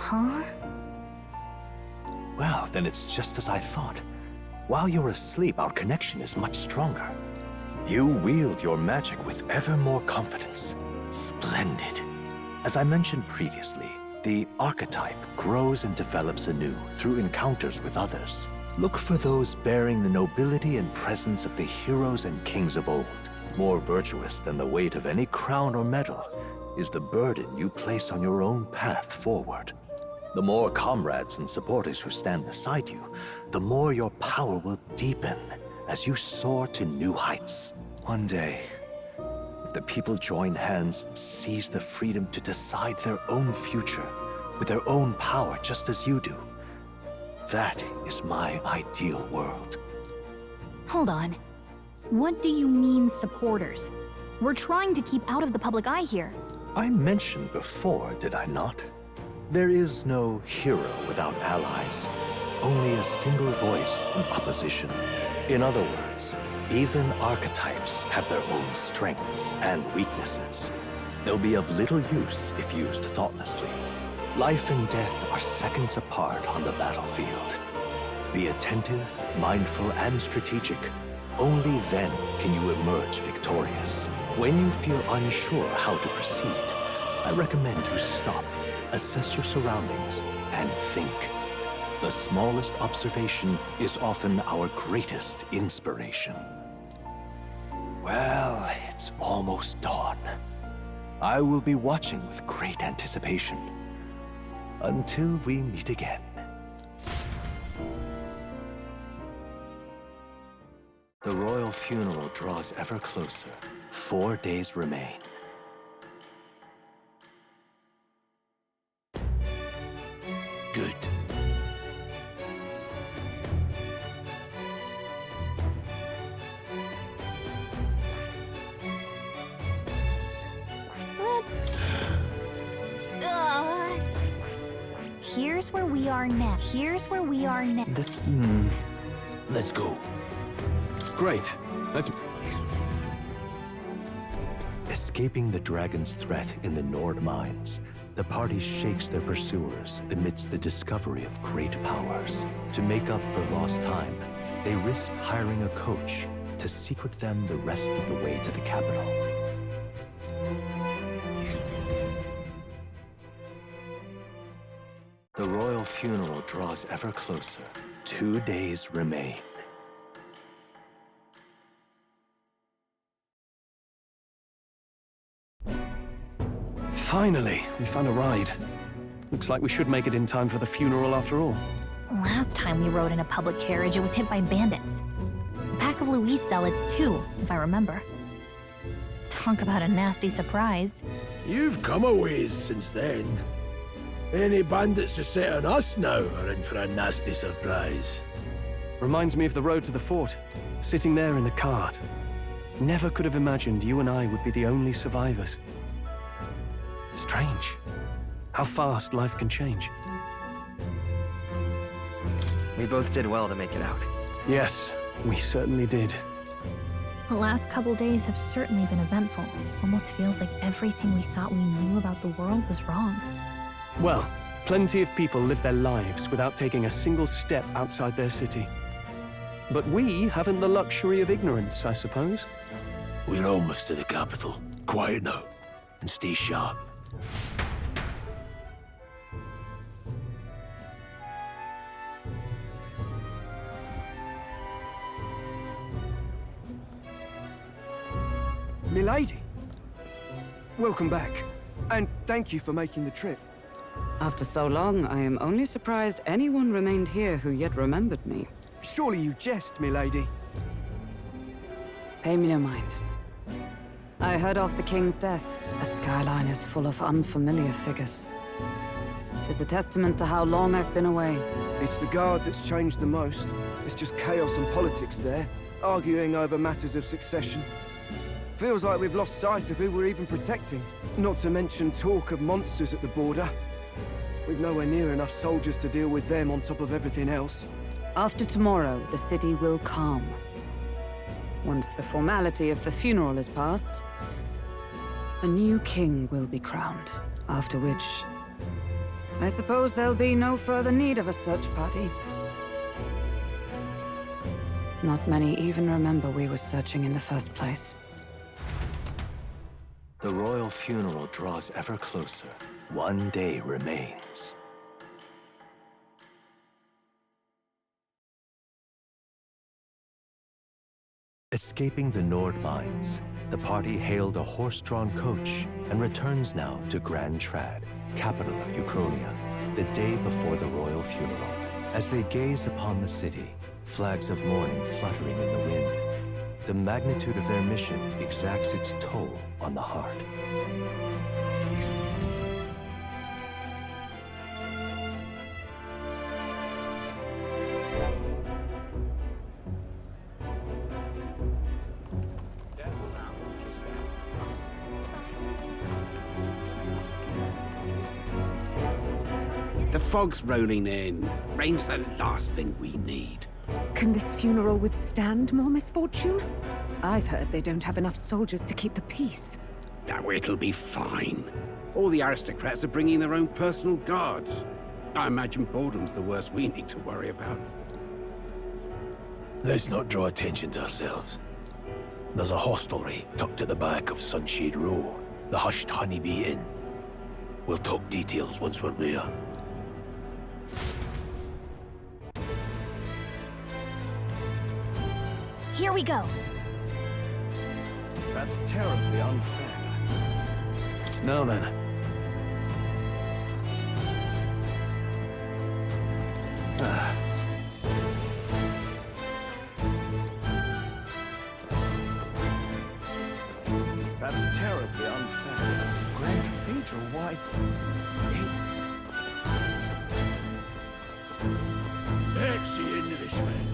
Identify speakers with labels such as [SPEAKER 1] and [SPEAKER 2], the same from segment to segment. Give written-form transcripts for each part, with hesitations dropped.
[SPEAKER 1] Huh?
[SPEAKER 2] Well, then it's just as I thought. While you're asleep, our connection is much stronger. You wield your magic with ever more confidence. Splendid. As I mentioned previously, the archetype grows and develops anew through encounters with others. Look for those bearing the nobility and presence of the heroes and kings of old. More virtuous than the weight of any crown or medal is the burden you place on your own path forward. The more comrades and supporters who stand beside you, the more your power will deepen as you soar to new heights. One day, if the people join hands and seize the freedom to decide their own future with their own power just as you do, that is my ideal world.
[SPEAKER 1] Hold on. What do you mean, supporters? We're trying to keep out of the public eye here.
[SPEAKER 2] I mentioned before, did I not? There is no hero without allies, only a single voice in opposition. In other words, even archetypes have their own strengths and weaknesses. They'll be of little use if used thoughtlessly. Life and death are seconds apart on the battlefield. Be attentive, mindful, and strategic. Only then can you emerge victorious. When you feel unsure how to proceed, I recommend you stop, assess your surroundings, and think. The smallest observation is often our greatest inspiration. Well, it's almost dawn. I will be watching with great anticipation. Until we meet again. The royal funeral draws ever closer. 4 days remain. Good.
[SPEAKER 1] Here's where we are next. Here's where we are next.
[SPEAKER 2] Let's go.
[SPEAKER 3] Great. Let's...
[SPEAKER 2] Escaping the dragon's threat in the Nord mines, the party shakes their pursuers amidst the discovery of great powers. To make up for lost time, they risk hiring a coach to secret them the rest of the way to the capital. The royal funeral draws ever closer. 2 days remain.
[SPEAKER 3] Finally, we found a ride. Looks like we should make it in time for the funeral after all.
[SPEAKER 1] Last time we rode in a public carriage, it was hit by bandits. A pack of Louise zealots too, if I remember. Talk about a nasty surprise.
[SPEAKER 4] You've come a ways since then. Any bandits who set on us now are in for a nasty surprise.
[SPEAKER 3] Reminds me of the road to the fort, sitting there in the cart. Never could have imagined you and I would be the only survivors. Strange. How fast life can change.
[SPEAKER 5] We both did well to make it out.
[SPEAKER 3] Yes, we certainly did.
[SPEAKER 1] The last couple days have certainly been eventful. Almost feels like everything we thought we knew about the world was wrong.
[SPEAKER 3] Well, plenty of people live their lives without taking a single step outside their city. But we haven't the luxury of ignorance, I suppose.
[SPEAKER 4] We're almost to the capital. Quiet now, and stay sharp.
[SPEAKER 6] Milady, welcome back, and thank you for making the trip.
[SPEAKER 7] After so long, I am only surprised anyone remained here who yet remembered me.
[SPEAKER 6] Surely you jest, milady.
[SPEAKER 7] Pay me no mind. I heard of the king's death. The skyline is full of unfamiliar figures. 'Tis a testament to how long I've been away.
[SPEAKER 6] It's the guard that's changed the most. It's just chaos and politics there, arguing over matters of succession. Feels like we've lost sight of who we're even protecting. Not to mention talk of monsters at the border. We've nowhere near enough soldiers to deal with them on top of everything else.
[SPEAKER 7] After tomorrow, the city will calm. Once the formality of the funeral is past, a new king will be crowned, after which I suppose there'll be no further need of a search party. Not many even remember we were searching in the first place.
[SPEAKER 2] The royal funeral draws ever closer. One day remains. Escaping the Nord mines, the party hailed a horse-drawn coach and returns now to Grand Trad, capital of Uchronia, the day before the royal funeral. As they gaze upon the city, flags of mourning fluttering in the wind, the magnitude of their mission exacts its toll on the heart.
[SPEAKER 8] The fog's rolling in. Rain's the last thing we need.
[SPEAKER 9] Can this funeral withstand more misfortune? I've heard they don't have enough soldiers to keep the peace.
[SPEAKER 8] Oh, it'll be fine. All the aristocrats are bringing their own personal guards. I imagine boredom's the worst we need to worry about.
[SPEAKER 4] Let's not draw attention to ourselves. There's a hostelry tucked at the back of Sunshade Row, the Hushed Honeybee Inn. We'll talk details once we're there.
[SPEAKER 1] Here we go.
[SPEAKER 3] That's terribly unfair. Now then. That's terribly unfair.
[SPEAKER 2] Grand Cathedral, why?
[SPEAKER 4] Let's see into this man.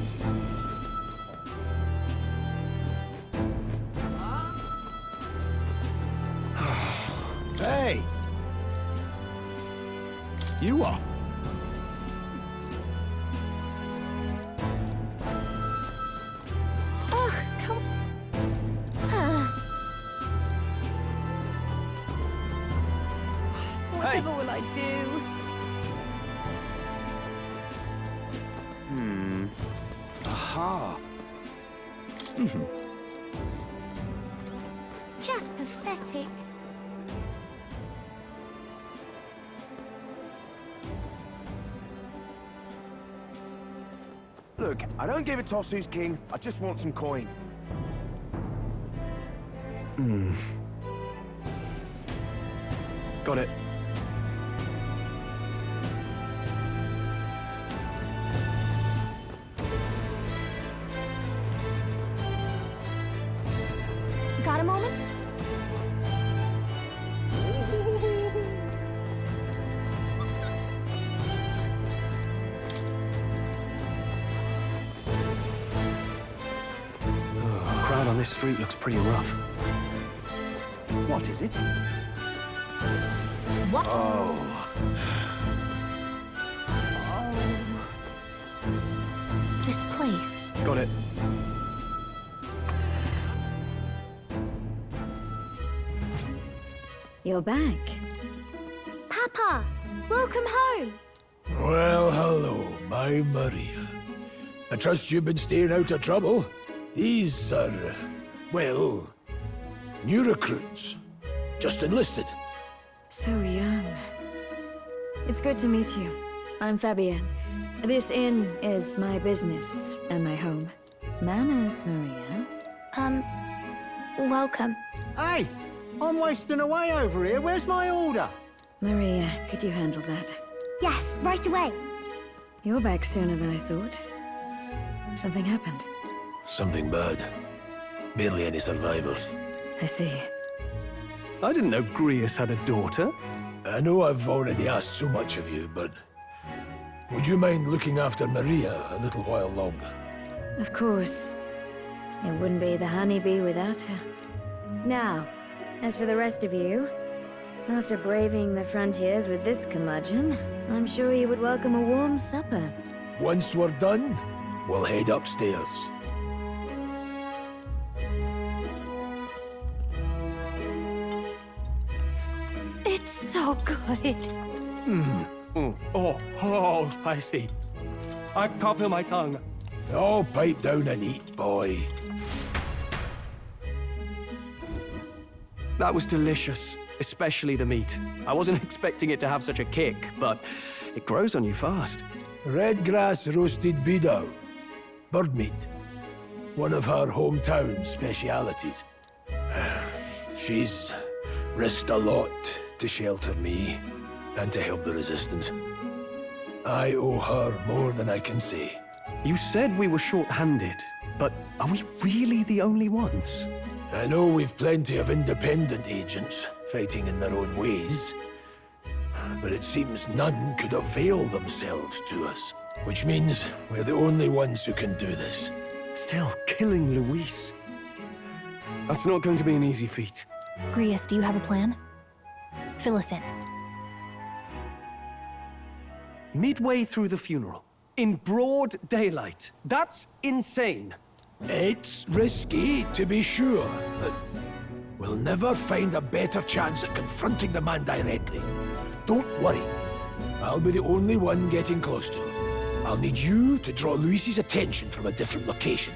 [SPEAKER 2] Hey! You are.
[SPEAKER 1] Oh, come.
[SPEAKER 9] Whatever will I do?
[SPEAKER 3] Aha!
[SPEAKER 1] Just pathetic.
[SPEAKER 10] Look, I don't give a toss who's king. I just want some coin.
[SPEAKER 3] Got it.
[SPEAKER 1] Got a moment?
[SPEAKER 3] Crowd on this street looks pretty rough.
[SPEAKER 10] What is it?
[SPEAKER 1] What? This place.
[SPEAKER 3] Got it.
[SPEAKER 11] You're back. Papa, welcome home.
[SPEAKER 4] Well, hello, my Maria. I trust you've been staying out of trouble. These are, well, new recruits. Just enlisted.
[SPEAKER 11] So young. It's good to meet you. I'm Fabienne. This inn is my business and my home. Manners, Maria.
[SPEAKER 1] Welcome.
[SPEAKER 10] Hey! I'm wasting away over here. Where's my order?
[SPEAKER 11] Maria, could you handle that?
[SPEAKER 1] Yes, right away.
[SPEAKER 11] You're back sooner than I thought. Something happened.
[SPEAKER 4] Something bad. Barely any survivors.
[SPEAKER 11] I see.
[SPEAKER 3] I didn't know Grius had a daughter.
[SPEAKER 4] I know I've already asked so much of you, but would you mind looking after Maria a little while longer?
[SPEAKER 11] Of course. It wouldn't be the honeybee without her. Now, as for the rest of you, after braving the frontiers with this curmudgeon, I'm sure you would welcome a warm supper.
[SPEAKER 4] Once we're done, we'll head upstairs.
[SPEAKER 1] It's so good.
[SPEAKER 3] Oh, spicy. I can't feel my tongue.
[SPEAKER 4] Oh, pipe down and eat, boy.
[SPEAKER 3] That was delicious, especially the meat. I wasn't expecting it to have such a kick, but it grows on you fast.
[SPEAKER 4] Red grass roasted beedau. Bird meat. One of her hometown specialities. She's risked a lot to shelter me and to help the resistance. I owe her more than I can say.
[SPEAKER 3] You said we were short-handed, but are we really the only ones?
[SPEAKER 4] I know we've plenty of independent agents fighting in their own ways, but it seems none could avail themselves to us, which means we're the only ones who can do this.
[SPEAKER 3] Still killing Luis. That's not going to be an easy feat.
[SPEAKER 1] Grius, do you have a plan? Fill us in.
[SPEAKER 3] Midway through the funeral, in broad daylight. That's insane.
[SPEAKER 4] It's risky, to be sure, but we'll never find a better chance at confronting the man directly. Don't worry. I'll be the only one getting close to him. I'll need you to draw Luis's attention from a different location.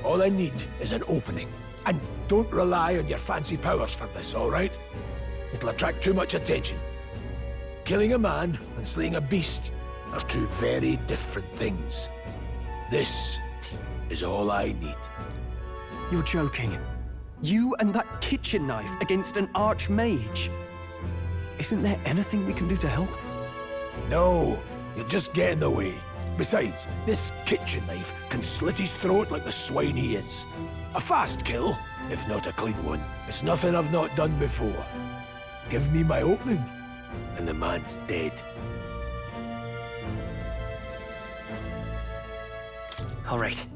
[SPEAKER 4] All I need is an opening. And don't rely on your fancy powers for this, all right? It'll attract too much attention. Killing a man and slaying a beast are two very different things. This is all I need.
[SPEAKER 3] You're joking. You and that kitchen knife against an archmage. Isn't there anything we can do to help?
[SPEAKER 4] No, you'll just get in the way. Besides, this kitchen knife can slit his throat like the swine he is. A fast kill, if not a clean one. It's nothing I've not done before. Give me my opening, and the man's dead.
[SPEAKER 5] All right.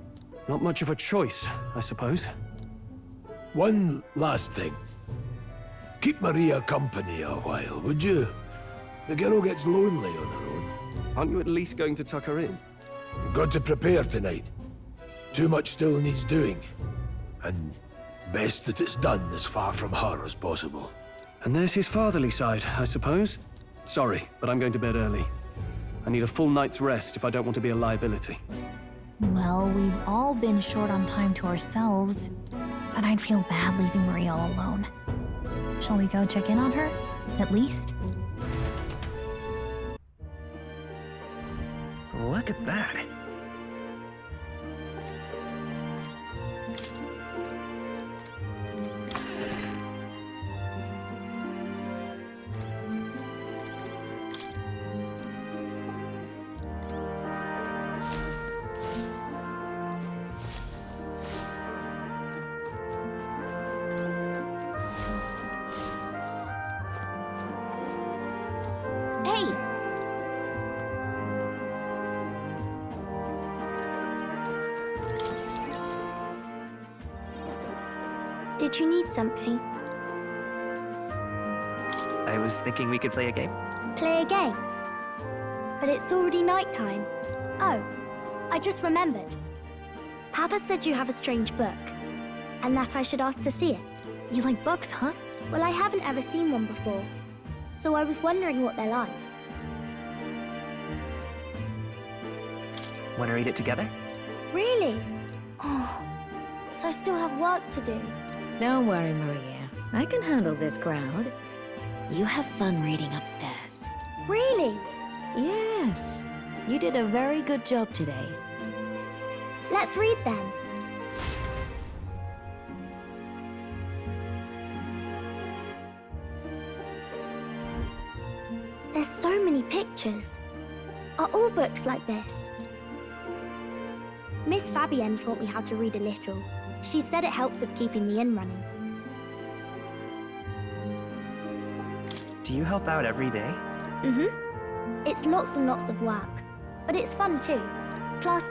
[SPEAKER 3] Not much of a choice, I suppose.
[SPEAKER 4] One last thing. Keep Maria company a while, would you? The girl gets lonely on her own.
[SPEAKER 3] Aren't you at least going to tuck her in?
[SPEAKER 4] Got to prepare tonight. Too much still needs doing. And best that it's done as far from her as possible.
[SPEAKER 3] And there's his fatherly side, I suppose. Sorry, but I'm going to bed early. I need a full night's rest if I don't want to be a liability.
[SPEAKER 1] Well, we've all been short on time to ourselves, but I'd feel bad leaving Maria all alone. Shall we go check in on her, at least?
[SPEAKER 5] Look at that.
[SPEAKER 1] Hey!
[SPEAKER 11] Did you need something?
[SPEAKER 5] I was thinking we could play a game.
[SPEAKER 11] Play a game? But it's already nighttime. Oh, I just remembered. Papa said you have a strange book, and that I should ask to see it.
[SPEAKER 1] You like books, huh?
[SPEAKER 11] Well, I haven't ever seen one before, so I was wondering what they're like.
[SPEAKER 5] Want to read it together?
[SPEAKER 11] Really? Oh, but I still have work to do.
[SPEAKER 12] Don't worry, Maria. I can handle this crowd. You have fun reading upstairs.
[SPEAKER 11] Really?
[SPEAKER 12] Yes. You did a very good job today.
[SPEAKER 11] Let's read then. There's so many pictures. Are all books like this? Miss Fabienne taught me how to read a little. She said it helps with keeping the inn running.
[SPEAKER 5] Do you help out every day?
[SPEAKER 11] Mm-hmm. It's lots and lots of work, but it's fun too. Plus,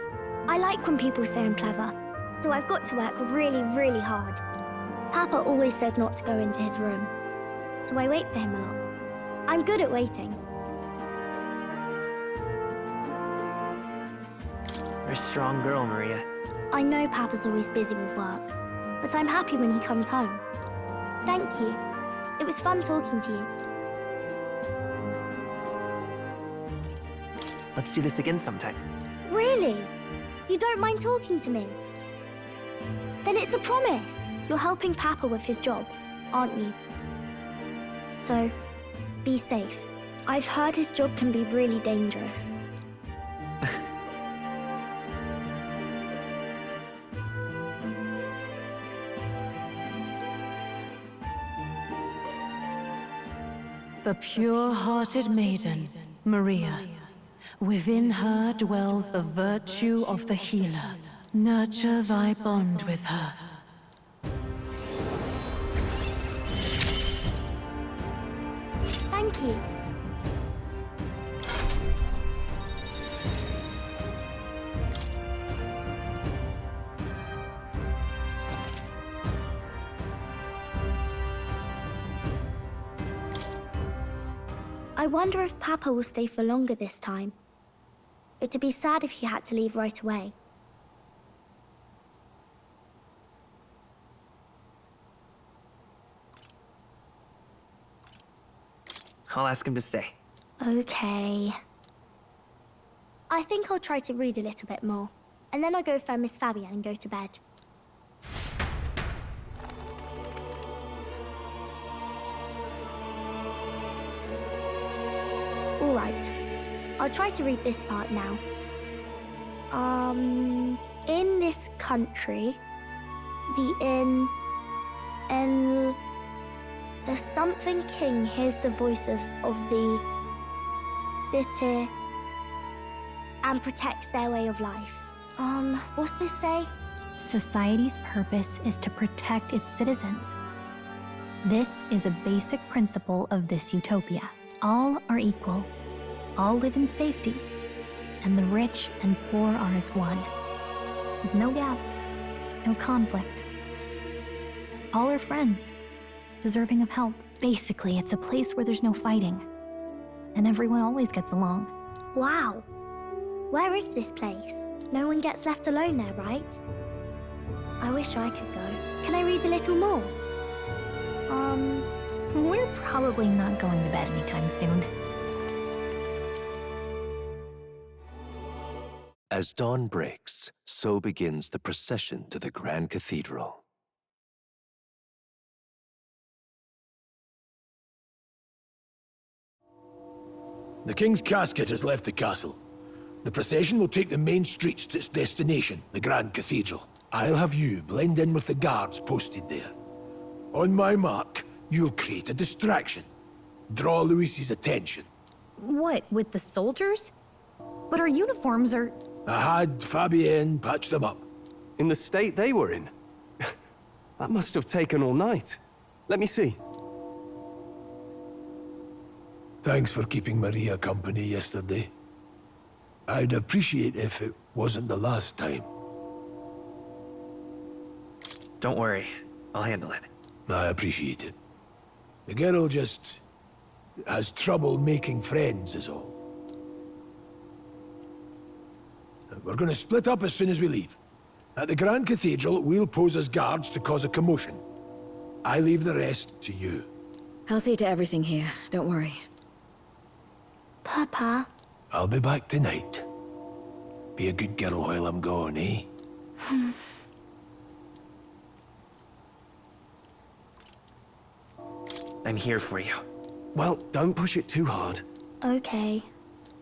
[SPEAKER 11] I like when people say I'm clever, so I've got to work really, really hard. Papa always says not to go into his room, so I wait for him a lot. I'm good at waiting.
[SPEAKER 5] You're a strong girl, Maria.
[SPEAKER 11] I know Papa's always busy with work, but I'm happy when he comes home. Thank you. It was fun talking to you.
[SPEAKER 5] Let's do this again sometime.
[SPEAKER 13] Really? You don't mind talking to me? Then it's a promise. You're helping Papa with his job, aren't you? So, be safe. I've heard his job can be really dangerous.
[SPEAKER 14] The pure-hearted maiden, Maria. Within her dwells the virtue of the healer. Nurture thy bond with her.
[SPEAKER 13] Thank you. I wonder if Papa will stay for longer this time. It'd be sad if he had to leave right away.
[SPEAKER 5] I'll ask him to stay.
[SPEAKER 13] Okay. I think I'll try to read a little bit more. And then I'll go find Miss Fabian and go to bed. All right. I'll try to read this part now. In this country, the something king hears the voices of the city and protects their way of life. What's this say?
[SPEAKER 1] Society's purpose is to protect its citizens. This is a basic principle of this utopia. All are equal, all live in safety, and the rich and poor are as one. With no gaps, no conflict. All are friends, deserving of help. Basically, it's a place where there's no fighting, and everyone always gets along.
[SPEAKER 13] Wow. Where is this place? No one gets left alone there, right? I wish I could go. Can I read a little more?
[SPEAKER 1] We're probably not going to bed anytime soon.
[SPEAKER 2] As dawn breaks, so begins the procession to the Grand Cathedral.
[SPEAKER 4] The King's casket has left the castle. The procession will take the main streets to its destination, the Grand Cathedral. I'll have you blend in with the guards posted there. On my mark, you'll create a distraction. Draw Luis's attention.
[SPEAKER 1] What, with the soldiers? But our uniforms are...
[SPEAKER 4] I had Fabienne patch them up.
[SPEAKER 3] In the state they were in? That must have taken all night. Let me see.
[SPEAKER 4] Thanks for keeping Maria company yesterday. I'd appreciate if it wasn't the last time.
[SPEAKER 5] Don't worry. I'll handle it.
[SPEAKER 4] I appreciate it. The girl just has trouble making friends is all. We're gonna split up as soon as we leave. At the Grand Cathedral, we'll pose as guards to cause a commotion. I leave the rest to you.
[SPEAKER 12] I'll see to everything here, don't worry.
[SPEAKER 13] Papa?
[SPEAKER 4] I'll be back tonight. Be a good girl while I'm gone, eh?
[SPEAKER 5] I'm here for you.
[SPEAKER 3] Well, don't push it too hard.
[SPEAKER 13] Okay.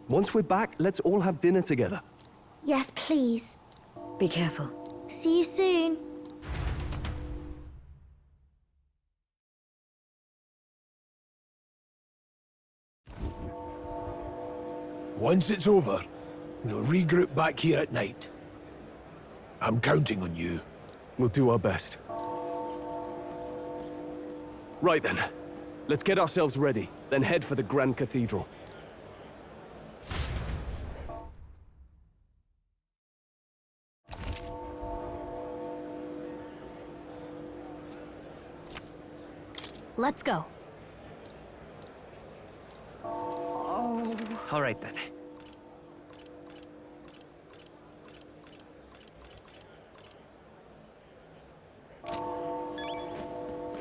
[SPEAKER 3] Once we're back, let's all have dinner together.
[SPEAKER 13] Yes, please.
[SPEAKER 12] Be careful.
[SPEAKER 13] See you soon.
[SPEAKER 4] Once it's over, we'll regroup back here at night. I'm counting on you.
[SPEAKER 3] We'll do our best. Right then. Let's get ourselves ready, then head for the Grand Cathedral.
[SPEAKER 1] Let's go.
[SPEAKER 5] All right then.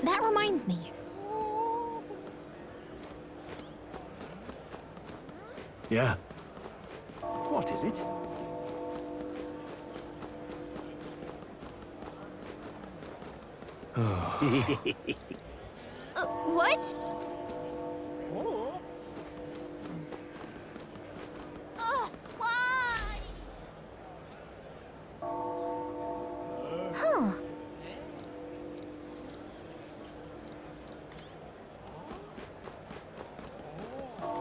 [SPEAKER 1] That reminds me.
[SPEAKER 3] Yeah.
[SPEAKER 2] What is it?
[SPEAKER 13] What? Why? Huh.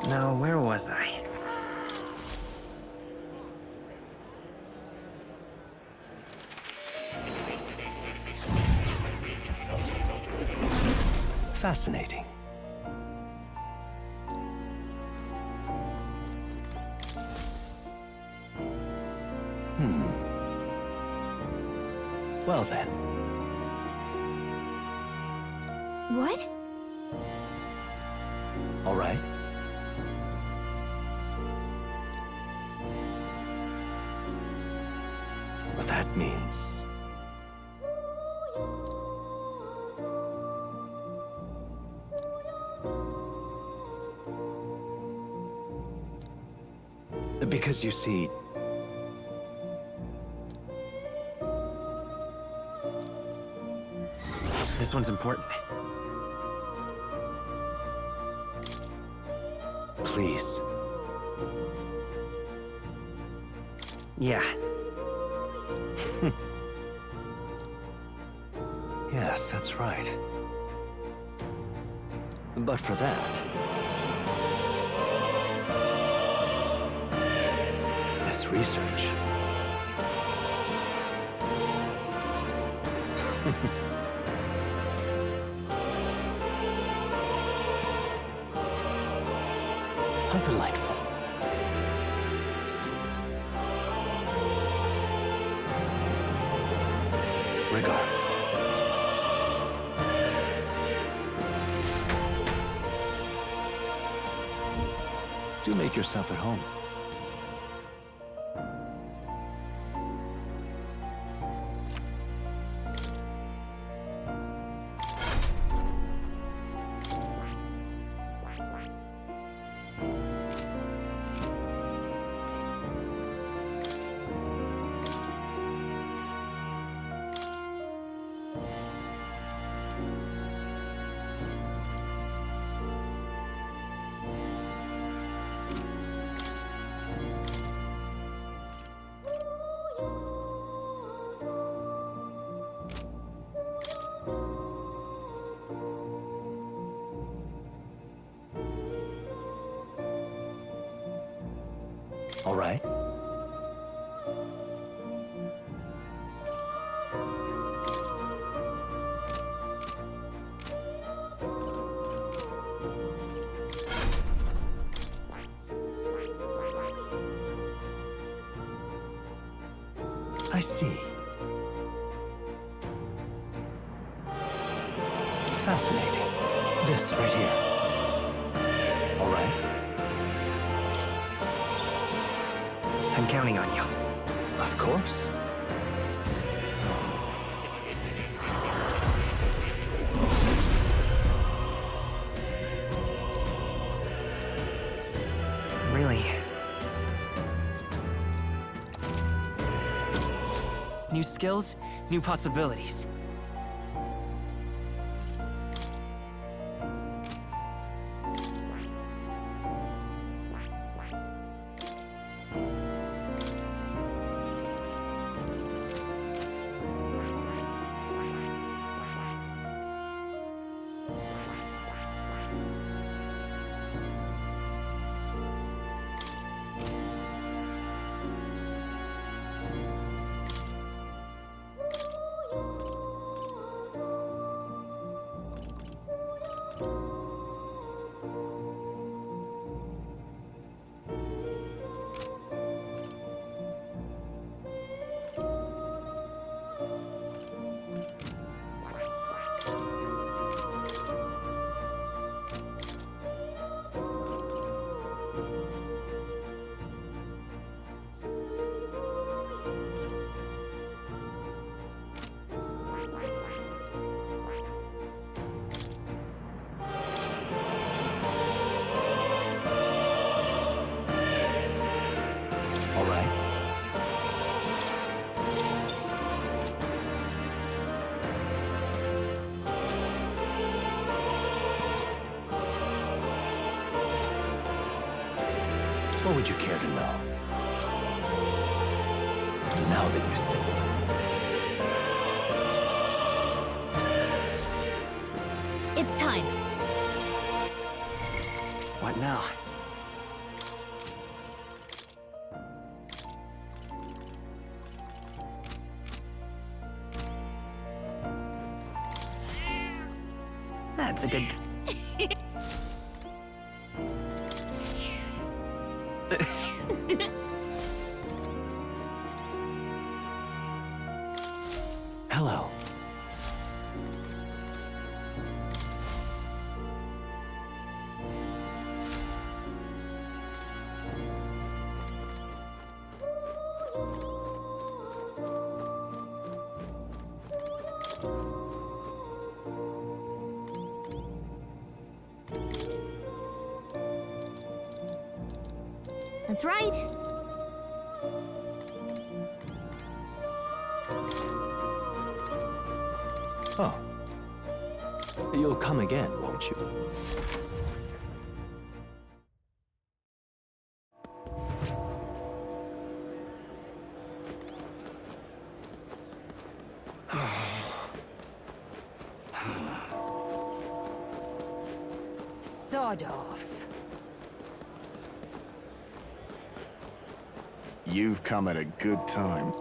[SPEAKER 5] Now, where was I?
[SPEAKER 2] Fascinating. Well then.
[SPEAKER 13] What?
[SPEAKER 2] All right. That means... Because you see...
[SPEAKER 5] This one's important.
[SPEAKER 2] Please.
[SPEAKER 5] Yeah.
[SPEAKER 2] Yes, that's right. But for that... this research... How delightful. Regards. Do make yourself at home. All right. I see. Fascinating. This right here. All right.
[SPEAKER 5] I'm counting on you.
[SPEAKER 2] Of course.
[SPEAKER 5] Really? New skills, new possibilities.
[SPEAKER 2] Or would you care to know? Now that you see.
[SPEAKER 1] It's time.
[SPEAKER 3] What now?
[SPEAKER 5] That's a good...
[SPEAKER 2] Hello.
[SPEAKER 13] That's right.
[SPEAKER 2] Oh. You'll come again, won't you?
[SPEAKER 9] Sod off.
[SPEAKER 15] You've come at a good time.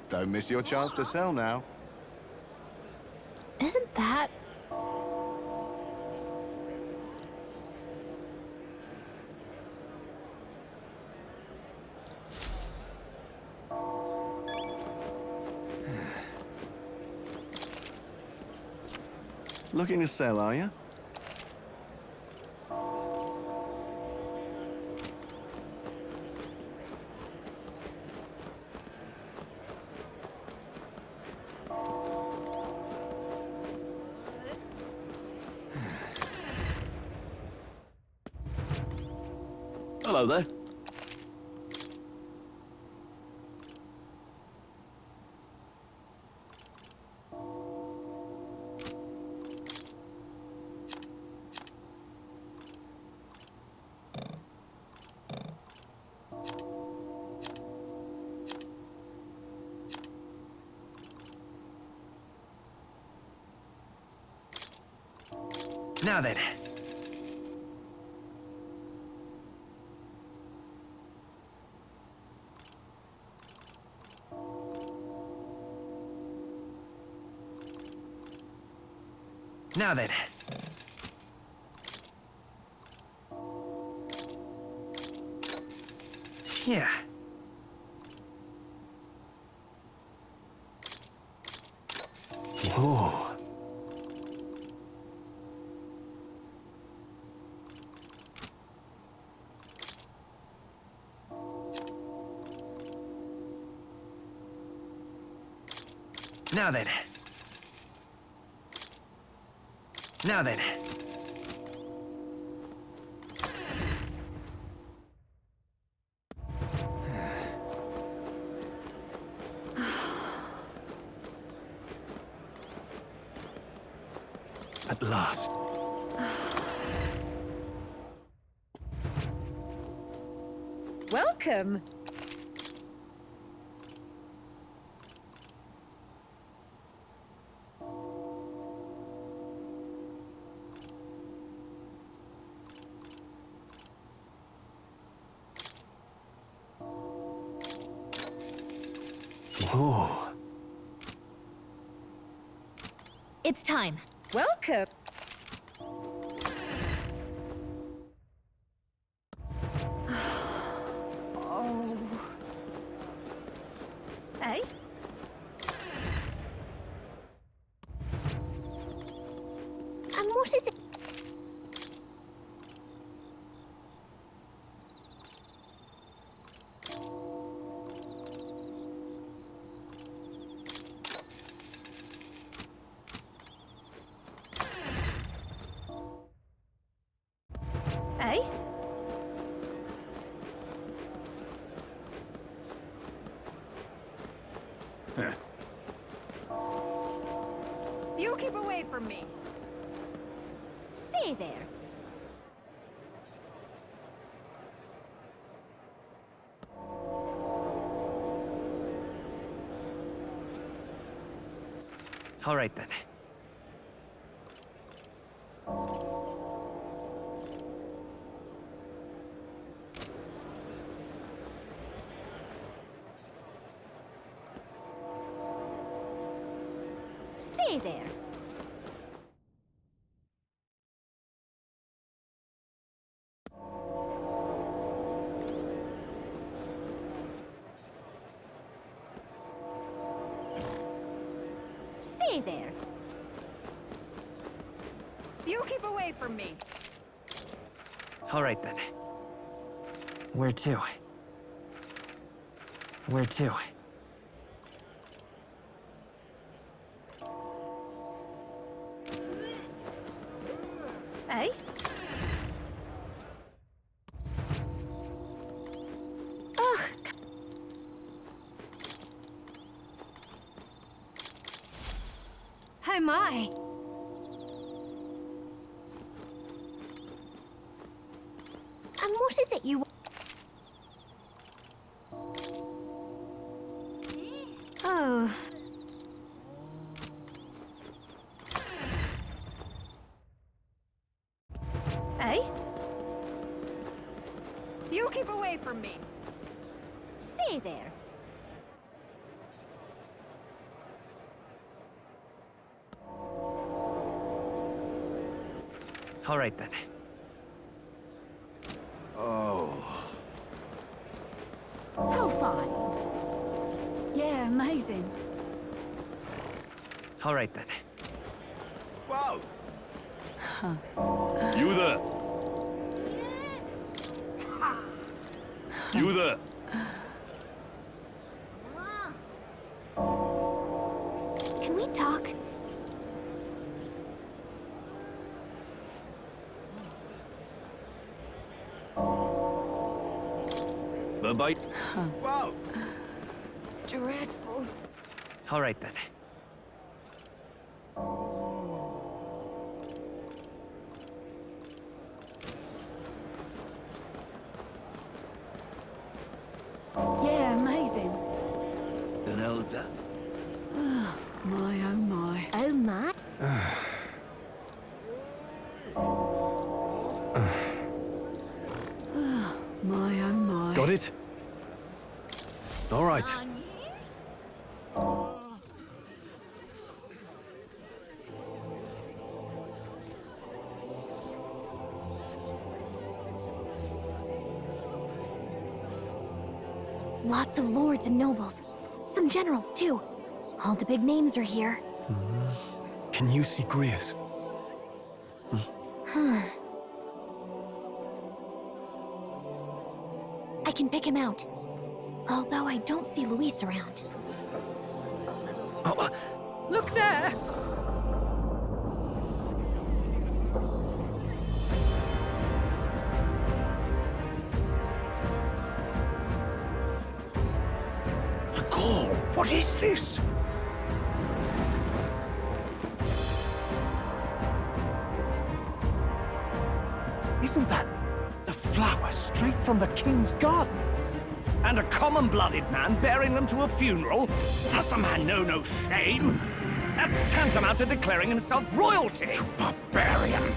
[SPEAKER 15] Don't miss your chance to sell now.
[SPEAKER 1] Isn't that...
[SPEAKER 15] Looking to sell, are you?
[SPEAKER 2] Hello there.
[SPEAKER 5] Now then. Now then. Yeah.
[SPEAKER 2] Whoa.
[SPEAKER 5] Now then. Now then.
[SPEAKER 2] At last.
[SPEAKER 9] Welcome.
[SPEAKER 2] Whoa.
[SPEAKER 1] It's time.
[SPEAKER 9] Welcome. Oh.
[SPEAKER 13] Eh? And what is it? Eh?
[SPEAKER 11] there.
[SPEAKER 5] All right, then.
[SPEAKER 11] Stay there. Stay there.
[SPEAKER 9] You keep away from me.
[SPEAKER 5] All right, then. Where to? Where to?
[SPEAKER 11] Eh? Ugh.
[SPEAKER 9] Oh my!
[SPEAKER 13] And what is it you want?
[SPEAKER 11] Oh. Eh?
[SPEAKER 9] You keep away from me.
[SPEAKER 11] Stay there.
[SPEAKER 5] All right, then.
[SPEAKER 15] Oh.
[SPEAKER 9] How fine. Yeah, amazing.
[SPEAKER 5] All right, then.
[SPEAKER 2] Wow!
[SPEAKER 15] You there! You there!
[SPEAKER 13] Can we talk?
[SPEAKER 15] Bye-bye.
[SPEAKER 2] Wow!
[SPEAKER 9] Dreadful.
[SPEAKER 5] All right, then.
[SPEAKER 9] Yeah, amazing.
[SPEAKER 15] An elder?
[SPEAKER 9] Oh my, oh my.
[SPEAKER 11] Oh my.
[SPEAKER 9] My, oh my.
[SPEAKER 3] Got it? All right.
[SPEAKER 1] Lots of lords and nobles. Some generals, too. All the big names are here.
[SPEAKER 3] Can you see Grius?
[SPEAKER 1] I can pick him out. Although I don't see Luis around.
[SPEAKER 9] Look there!
[SPEAKER 4] The call! What is this? Isn't that the flower straight from the king's garden?
[SPEAKER 5] And a common-blooded man bearing them to a funeral? Does the man know no shame? That's tantamount to declaring himself royalty!
[SPEAKER 4] You barbarian!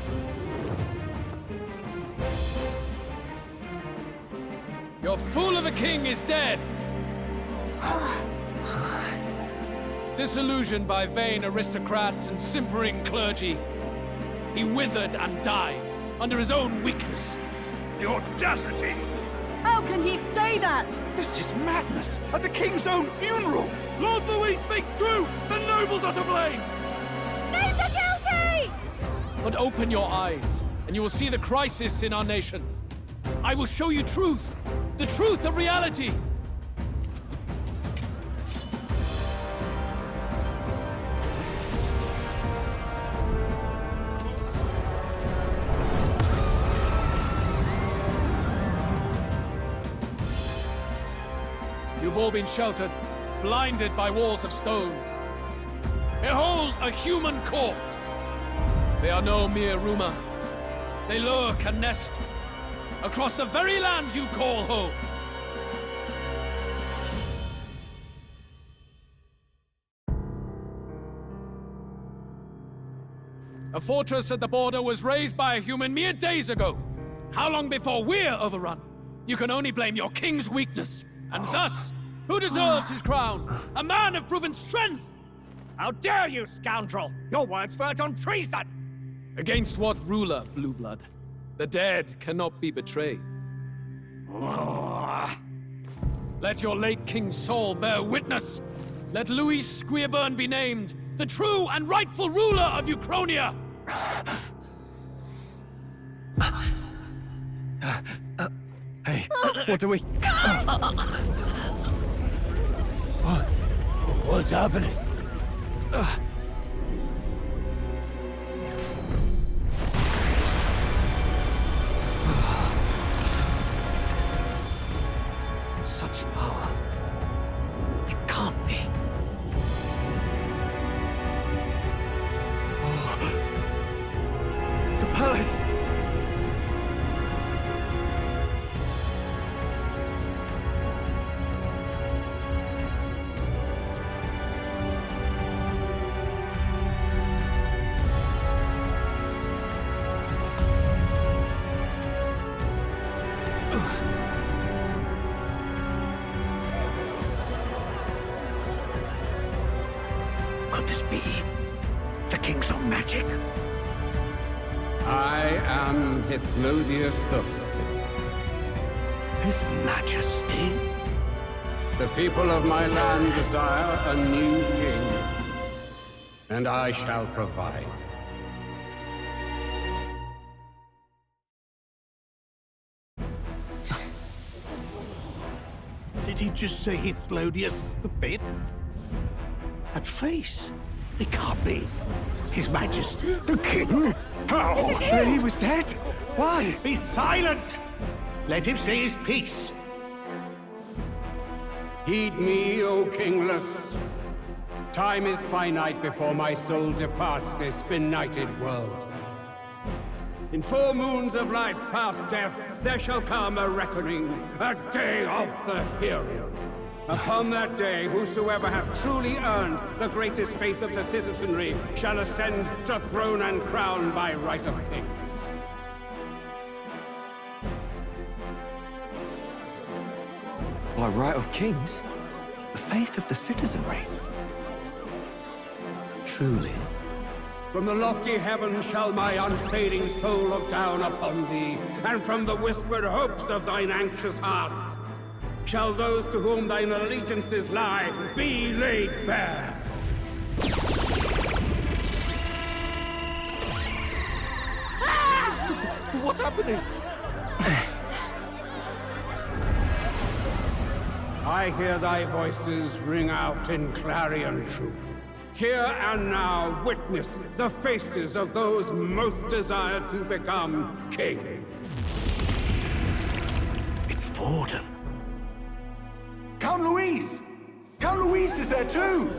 [SPEAKER 16] Your fool of a king is dead! Disillusioned by vain aristocrats and simpering clergy, he withered and died under his own weakness.
[SPEAKER 4] The audacity!
[SPEAKER 9] How can he say that?
[SPEAKER 4] This is madness! At the king's own funeral!
[SPEAKER 16] Lord Louis speaks true! The nobles are to blame!
[SPEAKER 9] Name the guilty!
[SPEAKER 16] But open your eyes, and you will see the crisis in our nation. I will show you truth! The truth of reality! You've all been sheltered, blinded by walls of stone. Behold a human corpse! They are no mere rumor. They lurk and nest across the very land you call home. A fortress at the border was raised by a human mere days ago. How long before we're overrun? You can only blame your king's weakness. And thus, who deserves his crown? A man of proven strength!
[SPEAKER 5] How dare you, scoundrel! Your words verge on treason!
[SPEAKER 16] Against what ruler, Blueblood? The dead cannot be betrayed. Let your late king's soul bear witness. Let Louis Squeerburn be named the true and rightful ruler of Uchronia!
[SPEAKER 2] Hey, what do we...
[SPEAKER 4] What's happening?
[SPEAKER 5] Such power. It can't be.
[SPEAKER 2] The palace!
[SPEAKER 8] Could this be the king's own magic? I am Hithlodius V.
[SPEAKER 2] His Majesty?
[SPEAKER 8] The people of my land desire a new king, and I shall provide.
[SPEAKER 4] Did he just say Hithlodius V? That face. It can't be. His Majesty. The King? How?
[SPEAKER 9] Is it him?
[SPEAKER 4] He was dead? Why? Be silent! Let him say his piece.
[SPEAKER 8] Heed me, O kingless. Time is finite before my soul departs this benighted world. In 4 moons of life past death, there shall come a reckoning, a day of the hero. Upon that day, whosoever hath truly earned the greatest faith of the citizenry shall ascend to throne and crown by right of kings.
[SPEAKER 2] By right of kings? The faith of the citizenry? Truly?
[SPEAKER 8] From the lofty heavens shall my unfading soul look down upon thee, and from the whispered hopes of thine anxious hearts shall those to whom thine allegiances lie be laid bare.
[SPEAKER 16] What's happening?
[SPEAKER 8] I hear thy voices ring out in clarion truth. Here and now witness the faces of those most desired to become king.
[SPEAKER 4] It's Forden. Count Louise! Count Louise is there too!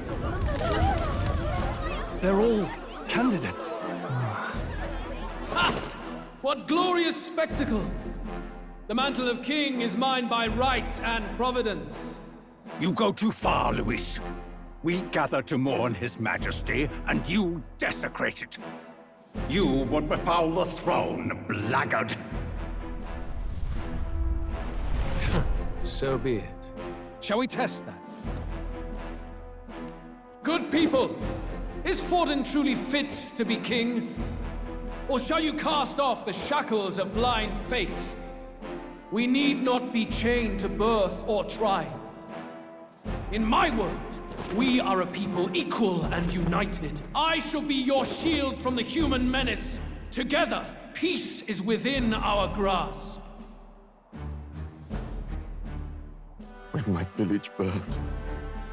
[SPEAKER 3] They're all candidates.
[SPEAKER 16] Ha! What glorious spectacle! The mantle of king is mine by right and providence.
[SPEAKER 4] You go too far, Louis. We gather to mourn his majesty, and you desecrate it. You would befoul the throne, blackguard.
[SPEAKER 16] So be it. Shall we test that? Good people, is Forden truly fit to be king? Or shall you cast off the shackles of blind faith? We need not be chained to birth or tribe. In my world, we are a people equal and united. I shall be your shield from the human menace. Together, peace is within our grasp.
[SPEAKER 17] When my village burned,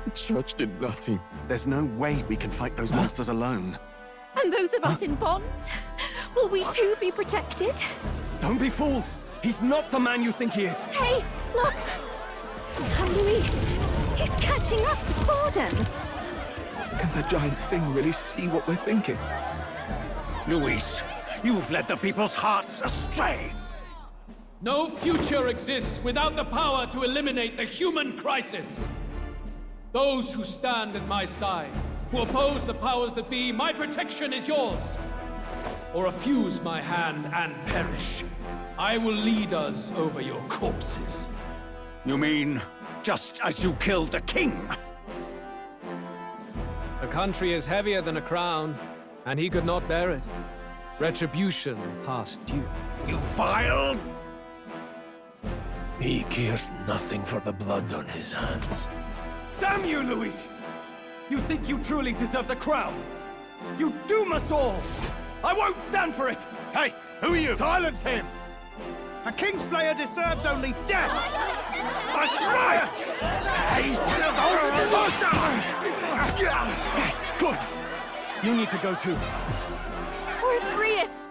[SPEAKER 17] the church did nothing.
[SPEAKER 2] There's no way we can fight those monsters alone.
[SPEAKER 9] And those of us in bonds? Will we too be protected?
[SPEAKER 3] Don't be fooled! He's not the man you think he is!
[SPEAKER 9] Hey, look! Count Louise! He's catching up to Forden!
[SPEAKER 17] Can the giant thing really see what we're thinking?
[SPEAKER 4] Louis,
[SPEAKER 5] You've led the people's hearts astray!
[SPEAKER 16] No future exists without the power to eliminate the human crisis. Those who stand at my side, who oppose the powers that be, my protection is yours. Or refuse my hand and perish. I will lead us over your corpses.
[SPEAKER 5] You mean, just as you killed the king?
[SPEAKER 16] A country is heavier than a crown, and he could not bear it. Retribution past due.
[SPEAKER 5] You vile...
[SPEAKER 4] He cares nothing for the blood on his hands.
[SPEAKER 5] Damn you, Luis! You think you truly deserve the crown? You doom us all! I won't stand for it! Hey, who are you? Silence him! A Kingslayer deserves only death! A riot! Hey! Yes, good! You need to go too.
[SPEAKER 18] Where's Grius?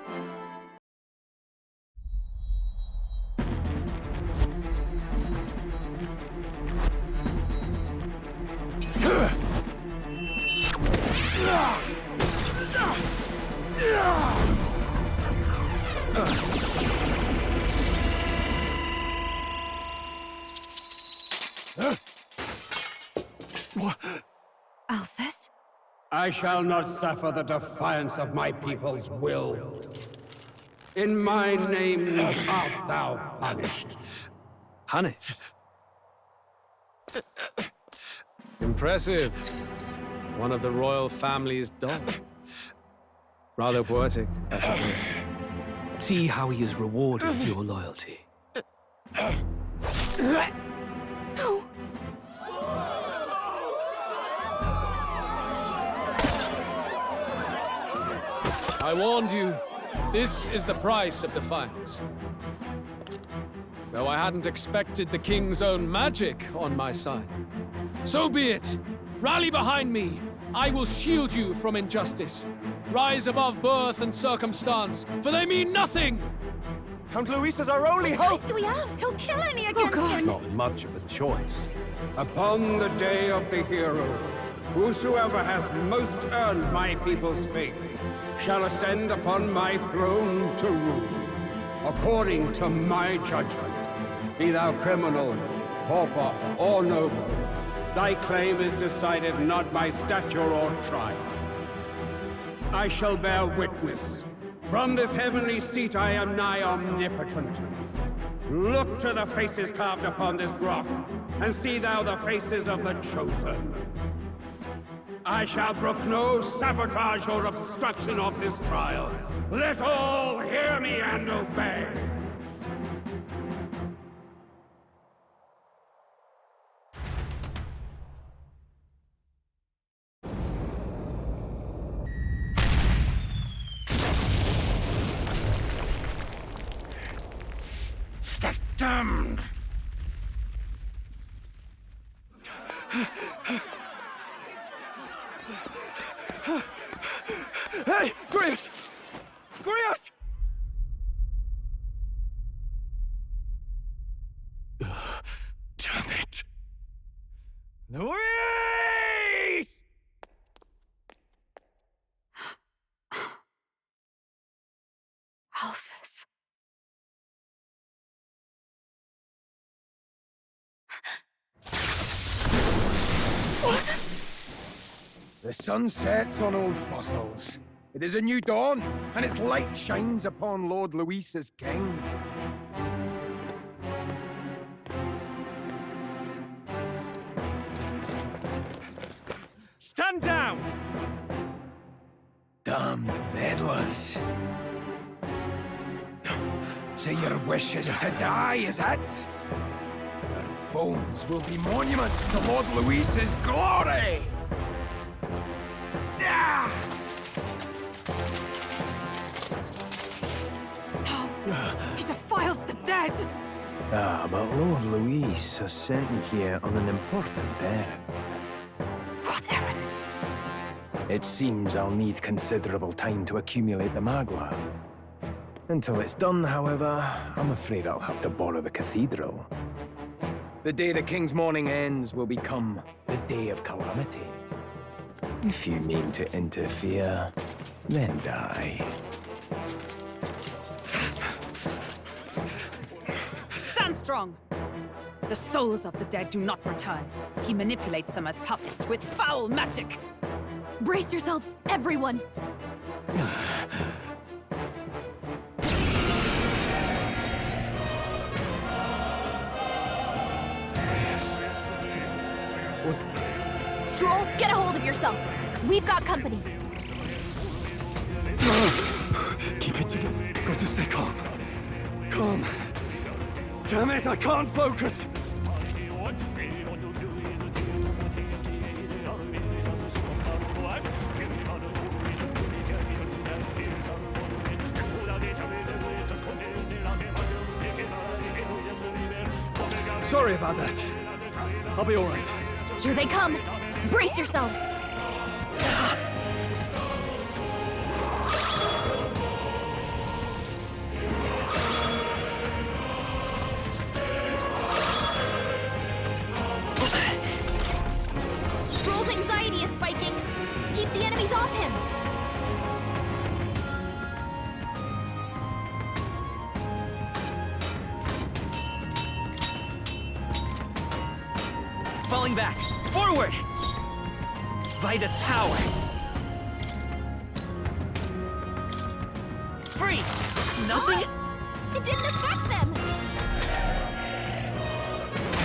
[SPEAKER 9] Alcest?
[SPEAKER 8] I shall not suffer the defiance of my people's will. In my name art thou punished.
[SPEAKER 16] Punished? Impressive. One of the royal family's dog. Rather poetic, I suppose. See how he has rewarded your loyalty.
[SPEAKER 18] No!
[SPEAKER 16] I warned you. This is the price of defiance. Though I hadn't expected the king's own magic on my side. So be it. Rally behind me. I will shield you from injustice. Rise above birth and circumstance, for they mean nothing!
[SPEAKER 5] Count Luis is our only
[SPEAKER 18] What
[SPEAKER 5] hope!
[SPEAKER 18] choice do we have? He'll kill any against him!
[SPEAKER 3] Not much of a choice.
[SPEAKER 8] Upon the day of the hero, whosoever has most earned my people's faith shall ascend upon my throne to rule, according to my judgment. Be thou criminal, pauper, or noble, thy claim is decided not by stature or tribe. I shall bear witness. From this heavenly seat I am nigh omnipotent. Look to the faces carved upon this rock, and see thou the faces of the chosen. I shall brook no sabotage or obstruction of this trial. Let all hear me and obey.
[SPEAKER 5] Damned! Hey, Grius! Grius! Damn it! Luis!
[SPEAKER 9] Alcest.
[SPEAKER 4] The sun sets on old fossils. It is a new dawn, and its light shines upon Lord Luis as king.
[SPEAKER 5] Stand down!
[SPEAKER 4] Damned meddlers. So your wish is to die, is it? Your bones will be monuments to Lord Luis's glory!
[SPEAKER 9] He defiles the dead!
[SPEAKER 19] Ah, but Lord Luis has sent me here on an important errand.
[SPEAKER 9] What errand?
[SPEAKER 19] It seems I'll need considerable time to accumulate the Magla. Until it's done, however, I'm afraid I'll have to borrow the cathedral. The day the King's mourning ends will become the day of calamity. If you mean to interfere, then die.
[SPEAKER 7] strong. The souls of the dead do not return. He manipulates them as puppets with foul magic.
[SPEAKER 18] Brace yourselves, everyone! Stroll, get a hold of yourself. We've got company.
[SPEAKER 3] Keep it together. Got to stay calm. Calm. Damn it, I can't focus! Sorry about that. I'll be all right.
[SPEAKER 18] Here they come. Brace yourselves. Stroll's anxiety is spiking. Keep the enemies off him.
[SPEAKER 20] Falling back. Forward! Vida's power. Freeze! Nothing?
[SPEAKER 18] It didn't affect them!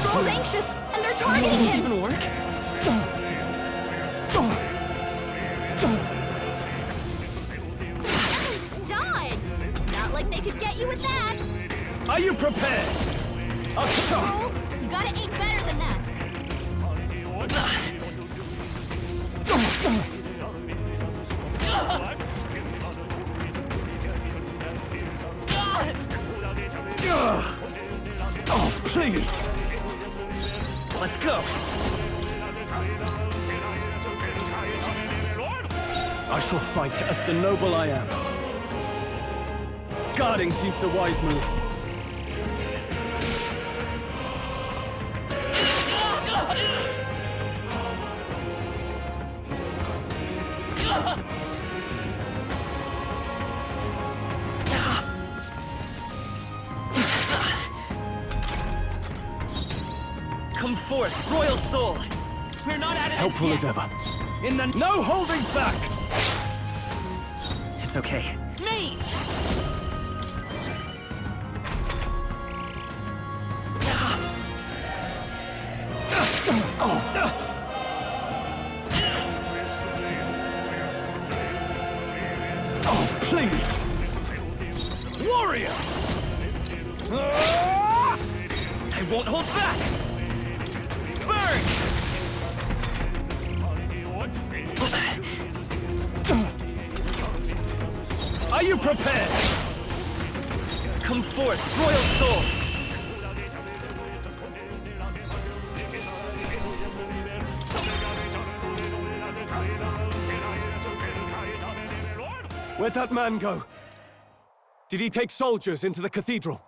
[SPEAKER 18] Stroll's anxious, and they're targeting him!
[SPEAKER 20] Does even work?
[SPEAKER 18] Dodge! Not like they could get you with that!
[SPEAKER 3] Are you prepared?
[SPEAKER 18] Stroll, you gotta aim better than that!
[SPEAKER 3] Oh, please!
[SPEAKER 20] Let's go!
[SPEAKER 3] I shall fight as the noble I am. Guarding seems the wise move.
[SPEAKER 20] Come forth, royal soul! We're not at it
[SPEAKER 3] Helpful
[SPEAKER 20] yet.
[SPEAKER 3] as ever.
[SPEAKER 20] In the...
[SPEAKER 3] No holding back!
[SPEAKER 20] It's okay. Me!
[SPEAKER 3] Oh, please! Warrior!
[SPEAKER 20] I won't hold back! Burn!
[SPEAKER 3] Are you prepared?
[SPEAKER 20] Come forth, royal soul!
[SPEAKER 3] Where'd that man go? Did he take soldiers into the cathedral?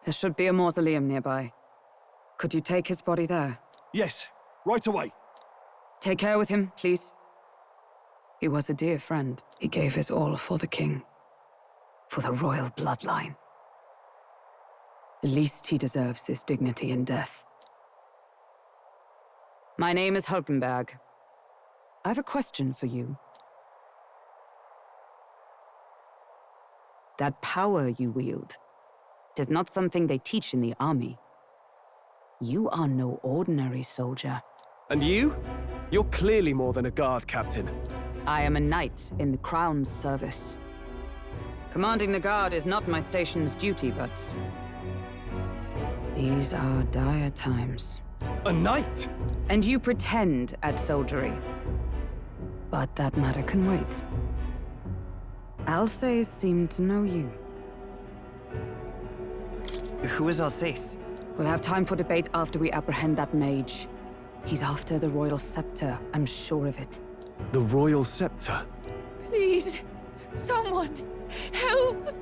[SPEAKER 7] There should be a mausoleum nearby. Could you take his body there?
[SPEAKER 3] Yes, right away.
[SPEAKER 7] Take care with him, please. He was a dear friend. He gave his all for the king. For the royal bloodline. The least he deserves is dignity in death. My name is Hulkenberg. I have a question for you. That power you wield, it is not something they teach in the army. You are no ordinary soldier.
[SPEAKER 3] And you? You're clearly more than a guard captain.
[SPEAKER 7] I am a knight in the Crown's service. Commanding the guard is not my station's duty, but... these are dire times.
[SPEAKER 3] A knight?
[SPEAKER 7] And you pretend at soldiery. But that matter can wait. Alsace seemed to know you.
[SPEAKER 20] Who is Alsace?
[SPEAKER 7] We'll have time for debate after we apprehend that mage. He's after the royal scepter, I'm sure of it.
[SPEAKER 3] The royal scepter?
[SPEAKER 18] Please, someone, help!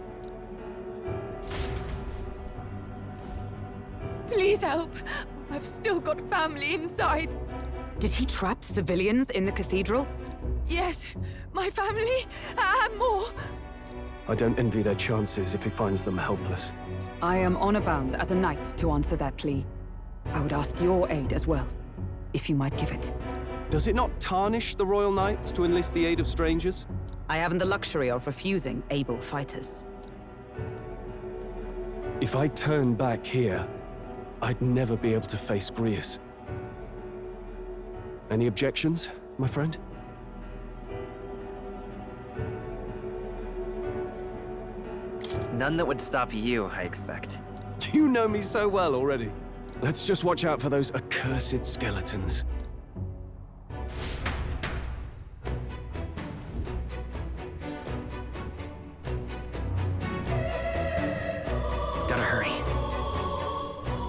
[SPEAKER 18] Please help. I've still got family inside.
[SPEAKER 7] Did he trap civilians in the cathedral?
[SPEAKER 18] Yes, my family, and more.
[SPEAKER 3] I don't envy their chances if he finds them helpless.
[SPEAKER 7] I am honor-bound as a knight to answer their plea. I would ask your aid as well, if you might give it.
[SPEAKER 3] Does it not tarnish the Royal Knights to enlist the aid of strangers?
[SPEAKER 7] I haven't the luxury of refusing able fighters.
[SPEAKER 3] If I turn back here, I'd never be able to face Grius. Any objections, my friend?
[SPEAKER 20] None that would stop you, I expect.
[SPEAKER 3] You know me so well already. Let's just watch out for those accursed skeletons.
[SPEAKER 20] Gotta hurry.